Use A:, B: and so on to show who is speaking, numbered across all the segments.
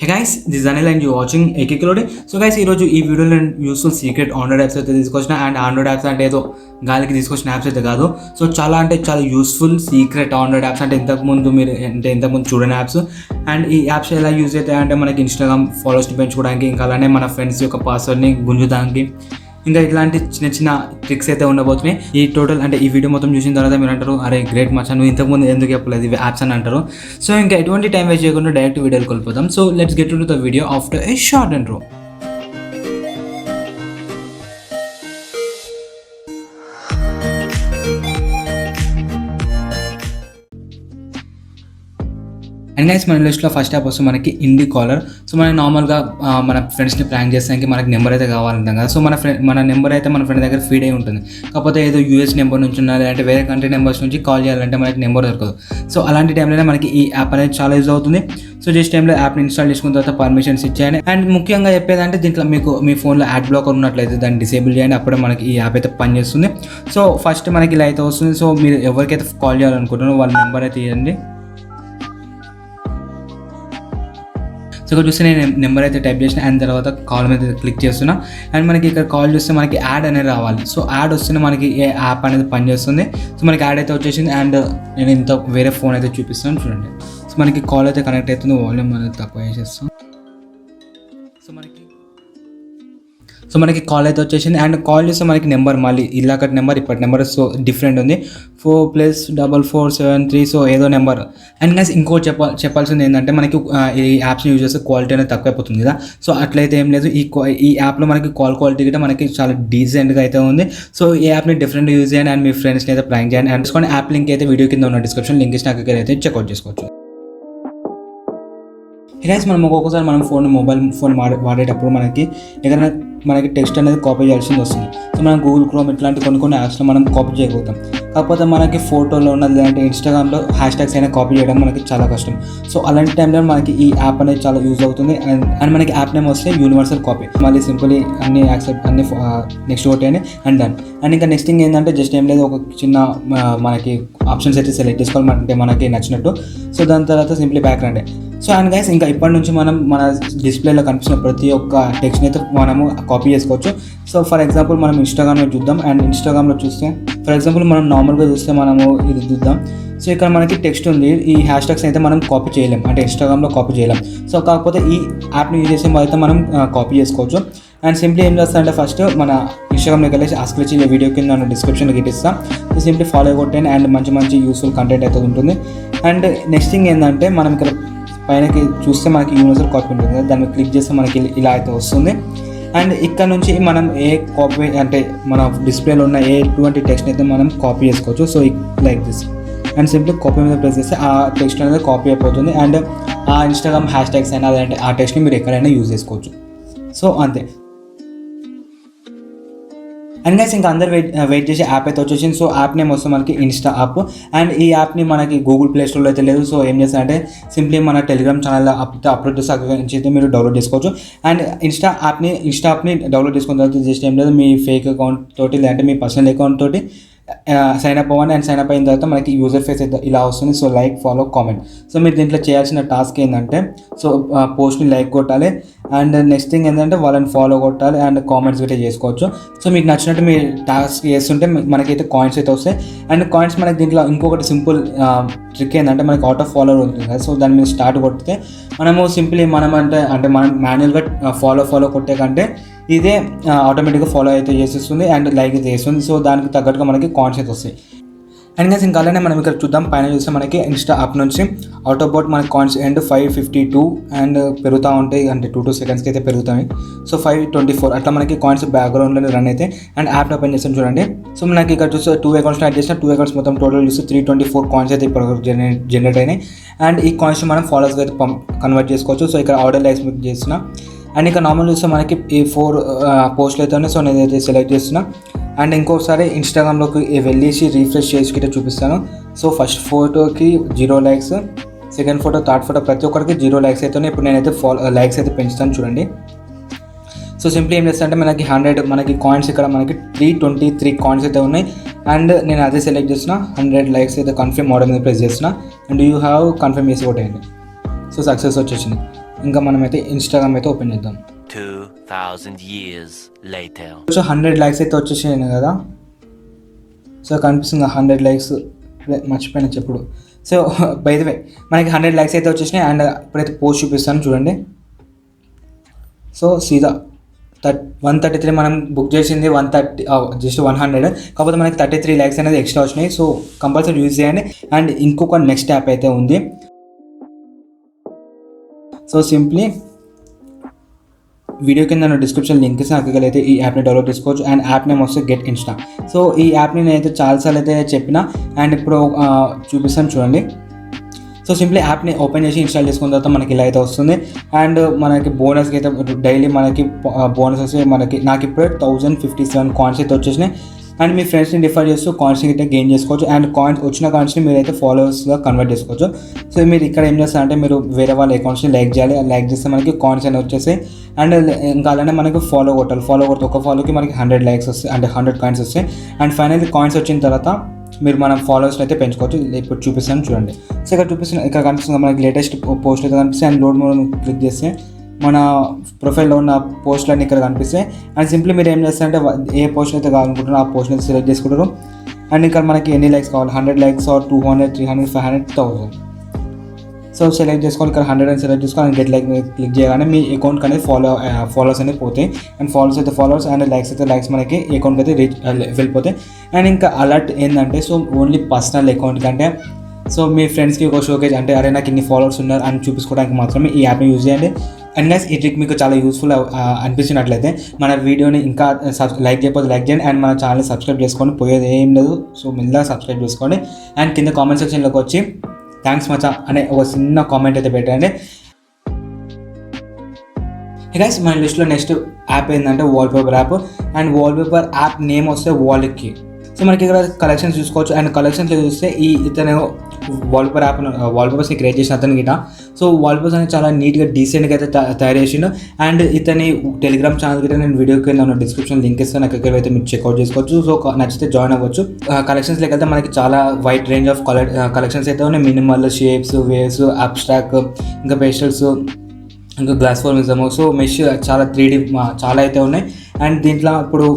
A: Hey guys, this is Anil and you're watching AK Kilode. So guys, ఈరోజు ఈ వీడియోలో useful secret Android apps అయితే తీసుకొచ్చిన and Android apps అంటే ఏదో గాలికి తీసుకొచ్చిన యాప్స్ అయితే కాదు. సో చాలా యూస్ఫుల్ సీక్రెట్ ఆండ్రాయిడ్ యాప్స్ అంటే ఇంతకుముందు చూడని యాప్స్. అండ్ ఈ యాప్స్ ఎలా యూజ్ అవుతాయి అంటే మనకి ఇన్స్టాగ్రామ్ ఫాలోవర్స్ని పెంచుకోవడానికి, ఇంకా అలానే మన ఫ్రెండ్స్ యొక్క పాస్వర్డ్ని గుంజడానికి, ఇంకా ఇట్లాంటి చిన్న ట్రిక్స్ అయితే ఉండబోతున్నాయి. ఈ వీడియో మొత్తం చూసిన తర్వాత మీరు అంటారు, అరే గ్రేట్ మచ్చా, నువ్వు ఇంతకుముందు ఎందుకు చెప్పలేదు ఇవి యాప్స్ అని అంటారు. సో ఇంకా ఎటువంటి టైం వేస్ట్ చేయకుండా డైరెక్ట్ వీడియోకి వెళ్ళిపోతాం. So let's get to the video after A short intro. And guys, మన లిస్ట్లో ఫస్ట్ యాప్ వస్తే మనకి ఇండి కాలర్. సో మనం నార్మల్గా మన ఫ్రెండ్స్ని ప్రాంక్ చేస్తానికి మనకి నెంబర్ అయితే కావాలంటాం కదా. సో మన నెంబర్ అయితే మన ఫ్రెండ్ దగ్గర ఫీడ్ అయి ఉంటుంది. కాకపోతే ఏదో యూఎస్ నెంబర్ నుంచి ఉన్నా, లేదంటే వేరే కంట్రీ నెంబర్స్ నుంచి కాల్ చేయాలంటే మనకి నెంబర్ దొరకదు. సో అలాంటి టైంలోనే మనకి ఈ యాప్ అనేది చాలా యూజ్ అవుతుంది. సో జస్ట్ టైంలో యాప్ని ఇన్స్టాల్ చేసుకున్న తర్వాత పర్మిషన్స్ ఇచ్చేయండి. అండ్ ముఖ్యంగా చెప్పేదంటే దీంట్లో మీకు మీ ఫోన్లో యాడ్ బ్లాకర్ ఉన్నట్లయితే దాన్ని డిసేబుల్ చేయండి. అప్పుడే మనకి ఈ యాప్ అయితే పనిచేస్తుంది. సో ఫస్ట్ మనకి ఇలా అయితే వస్తుంది. సో మీరు ఎవరికైతే కాల్ చేయాలనుకుంటున్నారో వాళ్ళ నెంబర్ అయితే ఇవ్వండి. సో ఇక్కడ చూస్తే నేను నెంబర్ అయితే టైప్ చేసిన, అండ్ తర్వాత కాల్ మీద క్లిక్ చేస్తున్నా. అండ్ మనకి ఇక్కడ కాల్ చూస్తే మనకి యాడ్ అనేది రావాలి. సో యాడ్ వస్తేనే మనకి ఏ యాప్ అనేది పనిచేస్తుంది. సో మనకి యాడ్ అయితే వచ్చేసింది. అండ్ నేను ఇంత వేరే ఫోన్ అయితే చూపిస్తాను చూడండి. సో మనకి కాల్ అయితే కనెక్ట్ అవుతుంది. వాల్యూమ్ అనేది తక్కువ చేసేస్తాం. సో మనకి కాల్ అయితే వచ్చేసింది. అండ్ కాల్ చేస్తే మనకి నెంబర్ మళ్ళీ ఇలాకటి నెంబర్ ఇప్పటి నెంబర్ సో డిఫరెంట్ ఉంది. 4+4473. సో ఏదో నెంబర్. అండ్ గైస్ ఇంకోటి చెప్పాల్సింది ఏంటంటే మనకి ఈ యాప్స్ని యూజ్ చేస్తే క్వాలిటీ అనేది తక్కువైపోతుంది కదా. సో అట్లయితే ఏం లేదు. ఈ యాప్లో మనకి కాల్ క్వాలిటీ కూడా మనకి చాలా డీసెంట్గా అయితే ఉంది. సో ఈ యాప్ని డిఫరెంట్ యూజ్ చేయండి అండ్ మీ ఫ్రెండ్స్ని అయితే ప్రాంక్ చేయండి. అండ్ తీసుకొని యాప్ లింక్ అయితే వీడియో కింద ఉన్న డిస్క్రిప్షన్ లింక్ ఇచ్చిన అక్కడ అయితే చెక్అవుట్ చేసుకోవచ్చు. గైస్, మనం ఒక్కొక్కసారి మనం మొబైల్ ఫోన్ వాడేటప్పుడు మనకి టెక్స్ట్ అనేది కాపీ చేయాల్సింది వస్తుంది. సో మనం గూగుల్ క్రోమ్ ఇట్లాంటి కొన్ని యాప్స్లో మనం కాపీ చేయగలుగుతాం. కాకపోతే మనకి ఫోటోలో ఉన్నది లేదంటే ఇన్స్టాగ్రామ్లో హ్యాష్-ట్యాగ్స్ అయినా కాపీ చేయడం మనకి చాలా కష్టం. సో అలాంటి టైంలో మనకి ఈ యాప్ అనేది చాలా యూజ్ అవుతుంది. అండ్ మనకి యాప్ నేమ్ వస్తే యూనివర్సల్ కాపీ. మళ్ళీ సింపుల్లీ అన్ని యాక్సెప్ట్ అన్ని నెక్స్ట్ ఒకటి అండ్ డన్. అండ్ ఇంకా నెక్స్ట్ థింగ్ ఏంటంటే జస్ట్ ఏం లేదు, ఒక చిన్న మనకి ఆప్షన్స్ అయితే సెలెక్ట్ చేసుకోవాలి అంటే మనకి నచ్చినట్టు. సో దాని తర్వాత సింప్లీ బ్యాక్ రండి. సో అండ్ గైస్, ఇంకా ఇప్పటి నుంచి మనం మన డిస్ప్లేలో కనిపిస్తున్న ప్రతి ఒక్క టెక్స్ట్ని అయితే మనము కాపీ చేసుకోవచ్చు. సో ఫర్ ఎగ్జాంపుల్ మనం ఇన్స్టాగ్రామ్లో చూద్దాం. అండ్ ఇన్స్టాగ్రామ్లో చూస్తే ఫర్ ఎగ్జాంపుల్ మనం నార్మల్గా చూస్తే మనము ఇది చూద్దాం. సో ఇక్కడ మనకి టెక్స్ట్ ఉంది. ఈ హ్యాష్-ట్యాగ్స్ అయితే మనం కాపీ చేయలేం, అంటే ఇన్స్టాగ్రామ్లో కాపీ చేయలేం. సో కాకపోతే ఈ యాప్ని యూజ్ చేసే అయితే మనం కాపీ చేసుకోవచ్చు. అండ్ సింప్లీ ఏం చేస్తారంటే ఫస్ట్ మన ఇన్స్టాగ్రామ్లోకి వెళ్ళేసి ఆస్క్లిచి వీడియో కింద ఉన్న డిస్క్రిప్షన్లో గిట్టిస్తాం. సో సింప్లీ ఫాలో కొట్టండి అండ్ మంచి యూస్ఫుల్ కంటెంట్ అయితే ఉంటుంది. అండ్ నెక్స్ట్ థింగ్ ఏంటంటే మనం ఇక్కడ పైనకి చూస్తే మనకి యూనివర్సల్ కాపీ ఉంటుంది కదా, దాన్ని క్లిక్ చేస్తే మనకి ఇలా అయితే వస్తుంది. అండ్ ఇక్కడ నుంచి మనం ఏ కాపీ అంటే మన డిస్ప్లేలో ఉన్న ఎటువంటి టెక్స్ట్ అయితే మనం కాపీ చేసుకోవచ్చు. So like this. And simply copy మీద ప్రెస్ చేస్తే ఆ టెక్స్ట్ అనేది కాపీ అయిపోతుంది. అండ్ ఆ ఇన్స్టాగ్రామ్ హ్యాష్-ట్యాగ్స్ అయినా లేదంటే ఆ టెక్స్ట్ని మీరు ఎక్కడైనా యూజ్ చేసుకోవచ్చు. సో అంతే. అండ్ గైస్, ఇంకా అందరు వెయిట్ చేసే యాప్ అయితే వచ్చేసింది. సో యాప్ నేమ్ వస్తే మనకి ఇన్స్టా యాప్. అండ్ ఈ యాప్ని మనకి గూగుల్ ప్లే స్టోర్లో అయితే లేదు. సో ఏం చేస్తారంటే సింప్లీ మన టెలిగ్రామ్ ఛానల్లో అప్లోడ్ చేస్తే అక్కడి నుంచి అయితే మీరు డౌన్లోడ్ చేసుకోవచ్చు. అండ్ ఇన్స్టా యాప్ని డౌన్లోడ్ చేసుకున్న తర్వాత జస్ట్ ఏం లేదు, మీ ఫేక్ అకౌంట్ తోటి లేదంటే మీ పర్సనల్ అకౌంట్ తోటి సైన్ అప్ అవ్వండి. అండ్ సైన్ అప్ అయిన తర్వాత మనకి యూజర్ ఫేస్ అయితే ఇలా వస్తుంది. So like, follow, comment. So మీరు దీంట్లో చేయాల్సిన టాస్క్ ఏంటంటే సో పోస్ట్ని లైక్ కొట్టాలి. అండ్ నెక్స్ట్ థింగ్ ఏంటంటే వాళ్ళని ఫాలో కొట్టాలి అండ్ కామెంట్స్ అయితే చేసుకోవచ్చు. సో మీకు నచ్చినట్టు మీరు టాస్క్ చేస్తుంటే మనకైతే కాయిన్స్ అయితే వస్తాయి. అండ్ కాయిన్స్ మనకి దీంట్లో ఇంకొకటి సింపుల్ ట్రిక్ ఏంటంటే మనకి ఆటో ఫాలోవర్ ఉంటుంది కదా. సో దాని మీద స్టార్ట్ కొడితే మనము సింప్లీ మనం మాన్యువల్గా ఫాలో కొట్టే కంటే ఇదే ఆటోమేటిక్గా ఫాలో అయితే చేసేస్తుంది అండ్ లైక్ అయితే చేస్తుంది. సో దానికి తగ్గట్టుగా మనకి కాయిన్స్ అయితే వస్తాయి. అండ్ గైస్, ఇంకా అలానే మనం ఇక్కడ చూద్దాం. పైన చూస్తే మనకి ఇన్స్టా యాప్ నుంచి ఆటోబోట్ మనకి కాయిన్స్ అండ్ 552 అండ్ పెరుగుతూ ఉంటాయి. అంటే 2 సెకండ్స్కి అయితే పెరుగుతాయి. సో 524 అట్లా మనకి కాయిన్స్ బ్యాక్గ్రౌండ్లో రన్ అయితే. అండ్ యాప్ ఓపెన్ చేస్తాం చూడండి. సో మనకి ఇక్కడ చూస్తే 2 అకౌంట్స్ యాడ్ చేసిన 2 అకౌంట్స్ మొత్తం టోటల్ చూస్తే 324 కాయిన్స్ అయితే ఇప్పుడు జనరేట్ అయినాయి. అండ్ ఈ కాయిన్స్ మనం ఫాలోవర్స్గా అయితే కన్వర్ట్ చేసుకోవచ్చు. సో ఇక్కడ ఆర్డర్ లైక్స్ చేసిన. అండ్ ఇంకా నార్మల్ చూస్తే మనకి ఈ 4 పోస్టులు అయితే ఉన్నాయి. సో నేను అయితే సెలెక్ట్ చేస్తున్నా. అండ్ ఇంకోసారి ఇన్స్టాగ్రామ్లోకి వెళ్ళేసి రీఫ్రెష్ చేసి చూపిస్తాను. సో ఫస్ట్ ఫోటోకి 0 likes, second photo, third photo ప్రతి ఒక్కరికి 0 లైక్స్ అయితే ఉన్నాయి. ఇప్పుడు నేనైతే లైక్స్ అయితే పెంచుతాను చూడండి. సో సింప్లీ ఏం చేస్తానంటే మనకి 100 మనకి కాయిన్స్ ఇక్కడ మనకి 323 కాయిన్స్ అయితే ఉన్నాయి. అండ్ నేను అదే సెలెక్ట్ చేసిన 100 లైక్స్ అయితే కన్ఫర్మ్ ఆర్డర్ మీద ప్రెస్ చేసిన. అండ్ యూ హ్యావ్ కన్ఫర్మ్ చేసి కొట్టేయండి. సో సక్సెస్ వచ్చేసింది. ఇంకా మనమైతే ఇన్స్టాగ్రామ్ అయితే ఓపెన్ చేద్దాం.
B: 2000 years later.
A: సో 100 లైక్స్ అయితే వచ్చేసాయి కదా. సో కనిపిస్తుంది 100 లైక్స్, మర్చిపోయినా చెప్పుడు. సో బై ద వే మనకి 100 లైక్స్ అయితే వచ్చేసినాయి. అండ్ ఇప్పుడైతే పోస్ట్ చూపిస్తాను చూడండి. సో సీదా 133 మనం బుక్ చేసింది 130 జస్ట్ 100, కాకపోతే మనకి 33 లైక్స్ అనేది ఎక్స్ట్రా వచ్చినాయి. సో కంపల్సరీ యూజ్ చేయండి. అండ్ ఇంకొక నెక్స్ట్ యాప్ అయితే ఉంది. సో సింప్లీ వీడియో కింద డిస్క్రిప్షన్ లింక్ ఇస్తే అక్కడికి అయితే ఈ యాప్ని డౌన్లోడ్ చేసుకోవచ్చు. అండ్ యాప్ నేమ్ వస్తే గెట్ ఇన్స్టా. సో ఈ యాప్ని నేనైతే చాలాసార్లు అయితే చెప్పిన అండ్ ఇప్పుడు చూపిస్తాను చూడండి. సో సింప్లీ యాప్ని ఓపెన్ చేసి ఇన్స్టాల్ చేసుకున్న తర్వాత మనకి ఇలా అయితే వస్తుంది. అండ్ మనకి బోనస్కి అయితే డైలీ మనకి బోనస్ వస్తే నాకు ఇప్పుడే 1057 కాయిన్స్ అయితే వచ్చేసినాయి. అండ్ మీ ఫ్రెండ్స్ని రిఫర్ చేస్తూ కాయిన్స్ని అయితే గెయిన్ చేసుకోవచ్చు. అండ్ కాయిన్స్ వచ్చిన కాయిన్స్ని మీరైతే ఫాలోవర్స్గా కన్వర్ట్ చేసుకోవచ్చు. సో మీరు ఇక్కడ ఏం చేస్తారంటే మీరు వేరే వాళ్ళ అకౌంట్స్ని లైక్ చేయాలి. లైక్ చేస్తే మనకి కాయిన్స్ అనేవి వచ్చేసాయి. అండ్ ఇంకా అలానే మనకి ఫాలో కొట్టాలి. ఫాలో కొడితే ఒక ఫాలోకి మనకి 100 లైక్స్ వస్తాయి, అంటే 100 కాయిన్స్ వస్తాయి. అండ్ ఫైనల్లీ కాయిన్స్ వచ్చిన తర్వాత మీరు మన ఫాలోవర్స్ని అయితే పెంచుకోవచ్చు. ఇప్పుడు చూపిస్తాను చూడండి. సో ఇక్కడ కనిపిస్తుంది మనకి లేటెస్ట్ పోస్ట్ అయితే కనిపిస్తాయి. అండ్ లోడ్ మోడ్ క్లిక్ చేస్తే మన ప్రొఫైల్లో ఉన్న పోస్టులన్నీ ఇక్కడ కనిపిస్తాయి. అండ్ సింప్లీ మీరు ఏం చేస్తారంటే ఏ పోస్ట్ అయితే కావాలనుకుంటున్నారో ఆ పోస్ట్ని అయితే సెలెక్ట్ చేసుకుంటారు. అండ్ ఇక్కడ మనకి ఎన్ని లైక్స్ కావాలి, 100 లైక్స్ ఆర్ 200, 300, 500, 1000. సో సెలెక్ట్ చేసుకోవాలి. ఇక్కడ 100 అని సెలెక్ట్ చేసుకోవాలి. అండ్ గెట్ లైక్ క్లిక్ చేయగానే మీ అకౌంట్కి అనేది ఫాలోవర్స్ అనేది పోతాయి. అండ్ ఫాలోవర్స్ అయితే ఫాలోవర్స్, అండ్ లైక్స్ అయితే లైక్స్ మనకి అకౌంట్కి అయితే వెళ్ళిపోతాయి. అండ్ ఇంకా అలర్ట్ ఏంటంటే సో ఓన్లీ పర్సనల్ అకౌంట్ కంటే సో మీ ఫ్రెండ్స్కి ఒక షోకేజ్ అంటే అరే నాకు ఇన్ని ఫాలోవర్స్ ఉన్నారు అని చూపించుకోవడానికి మాత్రమే ఈ యాప్ని యూజ్ చేయండి. అండ్ గైస్ ఈ ట్రిక్ మీకు చాలా యూస్ఫుల్ అనిపించినట్లయితే మన వీడియోని ఇంకా లైక్ చేయకపోతే లైక్ చేయండి. అండ్ మన ఛానల్ సబ్స్క్రైబ్ చేసుకోండి, పోయేది ఏం లేదు. సో మెల్లగా సబ్స్క్రైబ్ చేసుకోండి. అండ్ కింద కామెంట్ సెక్షన్లోకి వచ్చి థ్యాంక్స్ మచా అనే ఒక చిన్న కామెంట్ అయితే పెట్టండి. గైస్ మన లిస్ట్లో నెక్స్ట్ యాప్ ఏంటంటే wallpaper app. And wallpaper app name వస్తే వాల్కి. సో మనకి ఇక్కడ కలెక్షన్స్ చూసుకోవచ్చు. అండ్ కలెక్షన్స్లో చూస్తే ఇతను వాల్పేపర్స్ని క్రియేట్ చేసిన అతను గిట. సో వాల్పేపర్స్ అనేది చాలా నీట్గా డీసెంట్గా అయితే తయారు చేసిండు. అండ్ ఇతని టెలిగ్రామ్ ఛానల్ గిట్ట నేను వీడియో కింద ఉన్న డిస్క్రిప్షన్ లింక్ ఇస్తాను, అక్కడికి అయితే మీరు చెక్అవుట్ చేసుకోవచ్చు. సో నచ్చితే జాయిన్ అవ్వచ్చు. కలెక్షన్స్లోకి అయితే మనకి చాలా వైడ్ రేంజ్ ఆఫ్ కలెక్షన్స్ అయితే ఉన్నాయి. మినిమల్, షేప్స్, వేవ్స్, అబ్స్ట్రాక్ట్, ఇంకా పేస్టల్స్, ఇంకా గ్లాస్ ఫార్మిజము. సో మెష్ చాలా 3D చాలా అయితే ఉన్నాయి. అండ్ దీంట్లో ఇప్పుడు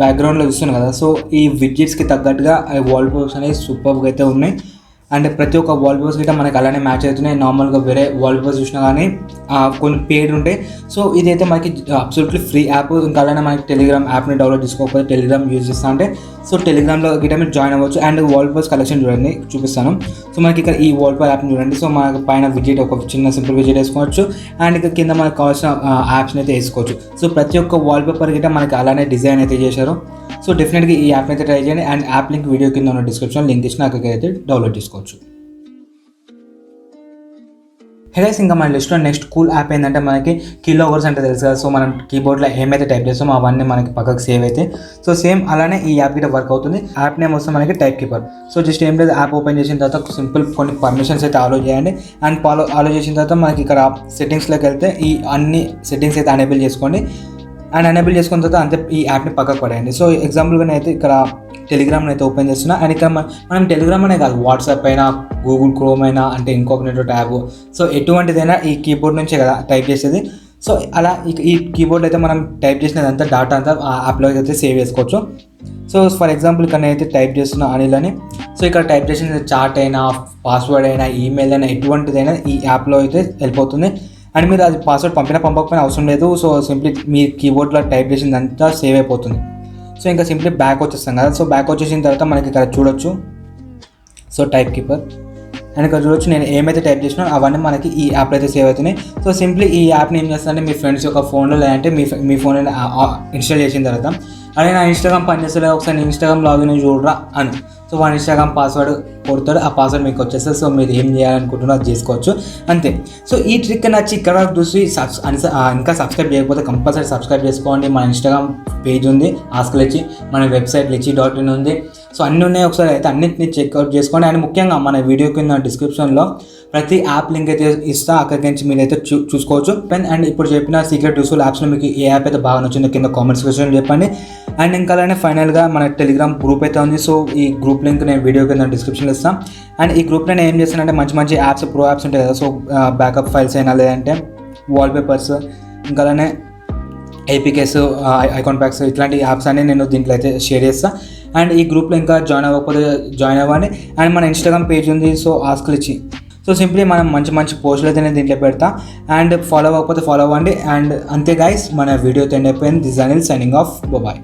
A: బ్యాక్గ్రౌండ్లో చూస్తున్నాం కదా. సో ఈ విడ్జెట్స్కి తగ్గట్టుగా వాల్పేపర్స్ అనేవి సూపర్గా అయితే ఉన్నాయి. అండ్ ప్రతి ఒక్క వాల్పేపర్స్ గిట్ట మనకి అలానే మ్యాచ్ అవుతున్నాయి. నార్మల్గా వేరే వాల్పేపర్స్ చూసినా కానీ కొన్ని పేడ్ ఉంటాయి. సో ఇదైతే మనకి అబ్సల్యూట్లీ ఫ్రీ యాప్. ఇంకా అలానే మనకి టెలిగ్రామ్ యాప్ని డౌన్లోడ్ చేసుకోకపోతే టెలిగ్రామ్ యూజ్ చేస్తా అంటే సో టెలిగ్రామ్లో గిట్ట మీరు జాయిన్ అవ్వచ్చు. అండ్ వాల్పేపర్స్ కలెక్షన్ చూడండి, చూపిస్తాను. సో మనకి ఇక్కడ ఈ వాల్పేపర్ యాప్ని చూడండి. సో మనకి పైన విజిట్ ఒక చిన్న సింపుల్ విజిట్ వేసుకోవచ్చు. అండ్ ఇక్కడ కింద మనకు కావాల్సిన యాప్స్ని అయితే వేసుకోవచ్చు. సో ప్రతి ఒక్క వాల్పేపర్ గిట్ట మనకి అలానే డిజైన్ అయితే చేశారు. సో డెఫినెట్గా ఈ యాప్ని అయితే ట్రై చేయండి. అండ్ యాప్ లింక్ వీడియో కింద ఉన్న డిస్క్రిప్షన్ లింక్ ఇచ్చిన అక్కడికి అయితే డౌన్లోడ్ చేసుకోవచ్చు. గైస్ ఇంకా మన లిస్ట్లో నెక్స్ట్ కూల్ యాప్ ఏంటంటే మనకి కీలోవర్స్ అంటే తెలుసు కదా. సో మనం కీబోర్డ్లో ఏమైతే టైప్ చేస్తామో అవన్నీ మనకి పక్కకు సేవ్ అయితే. సో సేమ్ అలానే ఈ యాప్ గిట్ట వర్క్ అవుతుంది. యాప్ నేమ్ వస్తే మనకి టైప్ కీపర్. సో జస్ట్ ఏం లేదు, యాప్ ఓపెన్ చేసిన తర్వాత సింపుల్ కొన్ని పర్మిషన్స్ అయితే అలో చేయండి. అండ్ అలో చేసిన తర్వాత మనకి ఇక్కడ సెట్టింగ్స్లోకి వెళ్తే ఈ అన్ని సెట్టింగ్స్ అయితే ఎనేబుల్ చేసుకోండి. అండ్ ఎనేబుల్ చేసుకున్న తర్వాత అంతే ఈ యాప్ని పక్కకు పడేయండి. సో ఎగ్జాంపుల్గా అయితే ఇక్కడ టెలిగ్రామ్ని అయితే ఓపెన్ చేస్తున్నా. అండ్ ఇక్కడ మనం టెలిగ్రామ్ అనే కాదు, వాట్సాప్ అయినా, గూగుల్ క్రోమ్ అయినా, అంటే ఇంకొక ట్యాబ్, సో ఎటువంటిదైనా ఈ కీబోర్డ్ నుంచే కదా టైప్ చేసేది. సో అలా ఈ కీబోర్డ్ అయితే మనం టైప్ చేసినదంతా డాటా అంతా ఆ యాప్లో అయితే సేవ్ చేసుకోవచ్చు. సో ఫర్ ఎగ్జాంపుల్ ఇక్కడ నేనైతే టైప్ చేస్తున్నా అనిల్ అని. సో ఇక్కడ టైప్ చేసిన చాట్ అయినా, పాస్వర్డ్ అయినా, ఈమెయిల్ అయినా, ఎటువంటిదైనా ఈ యాప్లో అయితే వెళ్ళిపోతుంది. అండ్ మీరు అది పాస్వర్డ్ పంపకపోయినా అవసరం లేదు. సో సింప్లీ మీ కీబోర్డ్లో టైప్ చేసిందంతా సేవ్ అయిపోతుంది. సో ఇంకా సింప్లీ బ్యాక్ వచ్చేస్తాం కదా. సో బ్యాక్ వచ్చేసిన తర్వాత మనకి ఇక్కడ చూడొచ్చు సో టైప్ కీపర్. అండ్ ఇక్కడ చూడొచ్చు నేను ఏమైతే టైప్ చేసినా అవన్నీ మనకి ఈ యాప్లో అయితే సేవ్ అవుతున్నాయి. సో సింప్లీ ఈ యాప్ని ఏం చేస్తారంటే మీ ఫ్రెండ్స్ యొక్క ఫోన్లో లేదంటే మీ ఫోన్ ఇన్స్టాల్ చేసిన తర్వాత అదే నా ఇన్స్టాగ్రామ్ పనిచేస్తలేదు, ఒకసారి ఇన్స్టాగ్రామ్ లాగిన్ చూడరా అని. సో వాడి ఇన్స్టాగ్రామ్ పాస్వర్డ్ కొడతాడు, ఆ పాస్వర్డ్ మీకు వచ్చేస్తుంది. సో మీరు ఏం చేయాలనుకుంటున్నారో అది చేసుకోవచ్చు, అంతే. సో ఈ ట్రిక్ నచ్చి ఇక్కడ చూసి ఇంకా సబ్స్క్రైబ్ చేయకపోతే కంపల్సరీ సబ్స్క్రైబ్ చేసుకోండి. మన ఇన్స్టాగ్రామ్ పేజ్ ఉంది, ఆస్కల్ ఇచ్చి, మన వెబ్సైట్ లిచి.in ఉంది. సో అన్నీ ఉన్నాయి, ఒకసారి అయితే అన్నింటినీ చెక్అవుట్ చేసుకోండి. అండ్ ముఖ్యంగా మన వీడియో కింద డిస్క్రిప్షన్లో ప్రతి యాప్ లింక్ అయితే ఇస్తా, అక్కడి నుంచి మీరు అయితే చూసుకోవచ్చు. అండ్ ఇప్పుడు చెప్పిన సీక్రెట్ యూస్ఫుల్ యాప్స్లో మీకు ఏ యాప్ అయితే బాగా నచ్చిందో కింద కామెంట్ సెక్షన్లో చెప్పండి. అండ్ ఇంకా అలానే ఫైనల్గా మన టెలిగ్రామ్ గ్రూప్ అయితే ఉంది. సో ఈ గ్రూప్ లింక్ నేను వీడియో కింద డిస్క్రిప్షన్లో ఇస్తాను. అండ్ ఈ గ్రూప్లో నేను ఏం చేస్తానంటే మంచి యాప్స్, ప్రో యాప్స్ ఉంటాయి కదా. సో బ్యాకప్ ఫైల్స్ అయినా లేదంటే వాల్పేపర్స్, ఇంకా అలానే ఏపీకేస్, ఐకాన్ ప్యాక్స్, ఇట్లాంటి యాప్స్ అన్ని నేను దీంట్లో అయితే షేర్ చేస్తాను. అండ్ ఈ గ్రూప్లో ఇంకా జాయిన్ అవ్వకపోతే జాయిన్ అవ్వండి. అండ్ మన ఇన్స్టాగ్రామ్ పేజ్ ఉంది, సో ఆస్క్లు ఇచ్చి సో సింప్లీ మనం మంచి మంచి పోస్టులు అయితే నేను దీంట్లో పెడతా. అండ్ ఫాలో అవ్వకపోతే ఫాలో అవ్వండి. అండ్ అంతే గైస్, మన వీడియో అయితే ఎండ్ అయిపోయింది. This Anil signing off, bye.